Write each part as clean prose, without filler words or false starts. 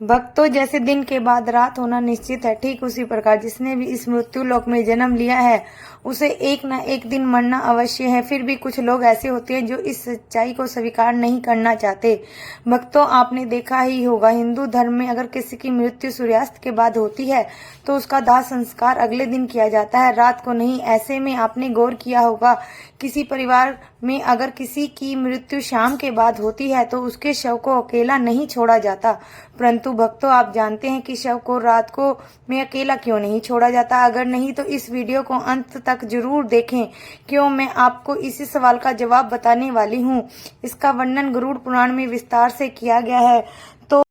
भक्तों, जैसे दिन के बाद रात होना निश्चित है, ठीक उसी प्रकार जिसने भी इस मृत्यु लोक में जन्म लिया है उसे एक न एक दिन मरना अवश्य है। फिर भी कुछ लोग ऐसे होते हैं जो इस सच्चाई को स्वीकार नहीं करना चाहते। भक्तों, आपने देखा ही होगा, हिंदू धर्म में अगर किसी की मृत्यु सूर्यास्त के बाद होती है तो उसका दाह संस्कार अगले दिन किया जाता है, रात को नहीं। ऐसे में आपने गौर किया होगा, किसी परिवार में अगर किसी की मृत्यु शाम के बाद होती है तो उसके शव को अकेला नहीं छोड़ा जाता। परंतु भक्तों, आप जानते हैं कि शव को रात को में अकेला क्यों नहीं छोड़ा जाता? अगर नहीं तो इस वीडियो को अंत तक जरूर देखें, क्यों मैं आपको इसी सवाल का जवाब बताने वाली हूँ। इसका वर्णन गरुड़ पुराण में विस्तार से किया गया है, तो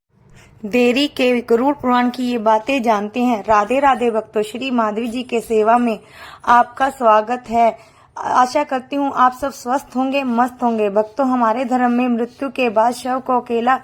देरी के गरुड़ पुराण की ये बातें जानते हैं। राधे राधे भक्तों, श्री माधवी जी के सेवा में आपका स्वागत है। आशा करती हूँ आप सब स्वस्थ होंगे, मस्त होंगे। भक्तों, हमारे धर्म में मृत्यु के बाद शव को अकेला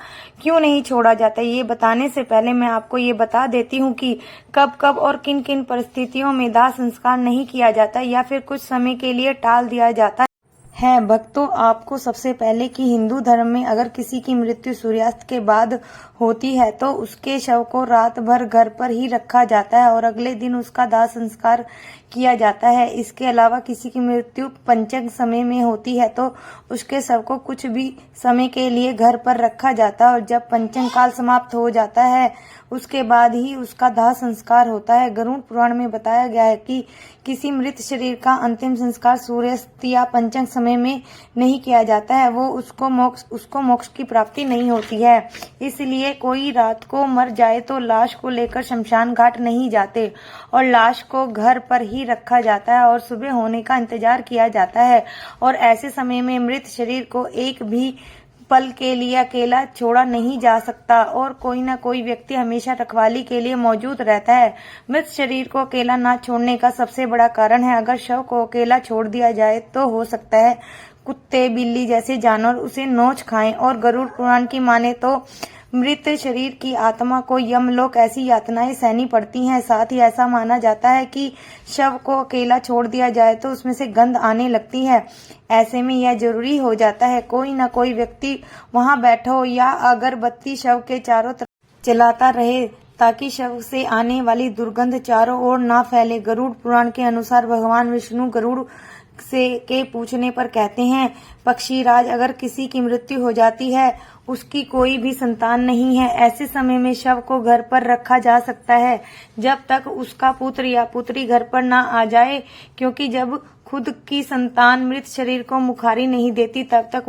क्यों नहीं छोड़ा जाता, ये बताने से पहले मैं आपको ये बता देती हूँ कि कब कब और किन किन परिस्थितियों में दाह संस्कार नहीं किया जाता या फिर कुछ समय के लिए टाल दिया जाता है। भक्तों, आपको सबसे पहले कि हिंदू धर्म में अगर किसी की मृत्यु सूर्यास्त के बाद होती है तो उसके शव को रात भर घर पर ही रखा जाता है और अगले दिन उसका दाह संस्कार किया जाता है। इसके अलावा किसी की मृत्यु पंचक समय में होती है तो उसके शव को कुछ भी समय के लिए घर पर रखा जाता है और जब पंचम काल समाप्त हो जाता है उसके बाद ही उसका दाह संस्कार होता है। गरुड़ पुराण में बताया गया है कि किसी मृत शरीर का अंतिम संस्कार सूर्यास्त या पंचम समय में नहीं किया जाता है, वो उसको मोक्ष की प्राप्ति नहीं होती है। इसलिए कोई रात को मर जाए तो लाश को लेकर शमशान घाट नहीं जाते और लाश को घर पर ही रखा जाता है और सुबह होने का इंतजार किया जाता है। और ऐसे समय में मृत शरीर को एक भी पल के लिए अकेला छोड़ा नहीं जा सकता और कोई ना कोई व्यक्ति हमेशा रखवाली के लिए मौजूद रहता है। मृत शरीर को अकेला ना छोड़ने का सबसे बड़ा कारण है, अगर शव को अकेला छोड़ दिया जाए तो हो सकता है कुत्ते बिल्ली जैसे जानवर उसे नोच खाएं। और गरुड़ पुराण की माने तो मृत शरीर की आत्मा को यमलोक ऐसी यातनाएं सहनी पड़ती हैं। साथ ही ऐसा माना जाता है कि शव को अकेला छोड़ दिया जाए तो उसमें से गंध आने लगती है। ऐसे में यह जरूरी हो जाता है कोई ना कोई व्यक्ति वहां बैठा हो या अगरबत्ती शव के चारों तरफ जलाता रहे ताकि शव से आने वाली दुर्गंध चारों ओर ना फैले। गरुड़ पुराण के अनुसार भगवान विष्णु गरुड़ से के पूछने पर कहते हैं, पक्षीराज, अगर किसी की मृत्यु हो जाती है, उसकी कोई भी संतान नहीं है, ऐसे समय में शव को घर पर रखा जा सकता है जब तक उसका पुत्र या पुत्री घर पर ना आ जाए, क्योंकि जब खुद की संतान मृत शरीर को मुखारी नहीं देती तब तक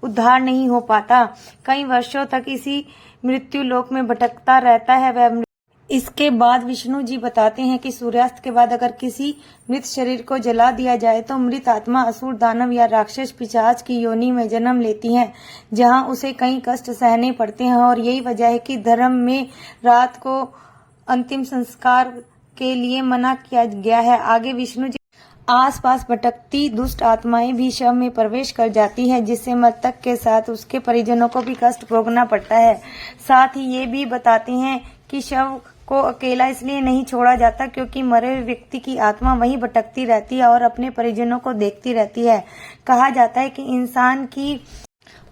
उद्धार नहीं हो पाता। कई वर्षों तक इसी मृत्यु लोक में भटकता रहता है वह। इसके बाद विष्णु जी बताते हैं कि सूर्यास्त के बाद अगर किसी मृत शरीर को जला दिया जाए तो मृत आत्मा असुर दानव या राक्षस पिशाच की योनि में जन्म लेती है, जहां उसे कई कष्ट सहने पड़ते हैं। और यही वजह है कि धर्म में रात को अंतिम संस्कार के लिए मना किया गया है। आगे विष्णु जी आसपास भटकती दुष्ट आत्माएं भी शव में प्रवेश कर जाती है, जिससे मृतक के साथ उसके परिजनों को भी कष्ट भोगना पड़ता है। साथ ही ये भी बताते हैं कि शव को अकेला इसलिए नहीं छोड़ा जाता क्योंकि मरे हुए व्यक्ति की आत्मा वहीं भटकती रहती है और अपने परिजनों को देखती रहती है। कहा जाता है कि इंसान की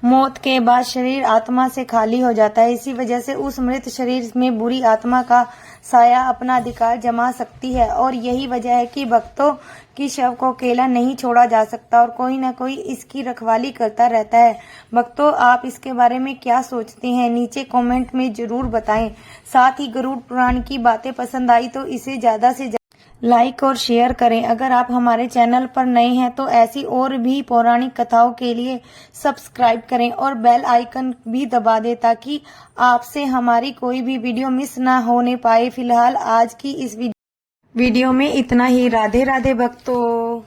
मौत के बाद शरीर आत्मा से खाली हो जाता है, इसी वजह से उस मृत शरीर में बुरी आत्मा का साया अपना अधिकार जमा सकती है। और यही वजह है कि भक्तों की शव को अकेला नहीं छोड़ा जा सकता और कोई ना कोई इसकी रखवाली करता रहता है। भक्तों, आप इसके बारे में क्या सोचते हैं, नीचे कमेंट में जरूर बताएं। साथ ही गरुड़ पुराण की बातें पसंद आई तो इसे ज्यादा से ज्यादा लाइक और शेयर करें। अगर आप हमारे चैनल पर नए हैं तो ऐसी और भी पौराणिक कथाओं के लिए सब्सक्राइब करें और बेल आइकन भी दबा दें ताकि आपसे हमारी कोई भी वीडियो मिस ना होने पाए। फिलहाल आज की इस वीडियो में इतना ही। राधे राधे भक्तों।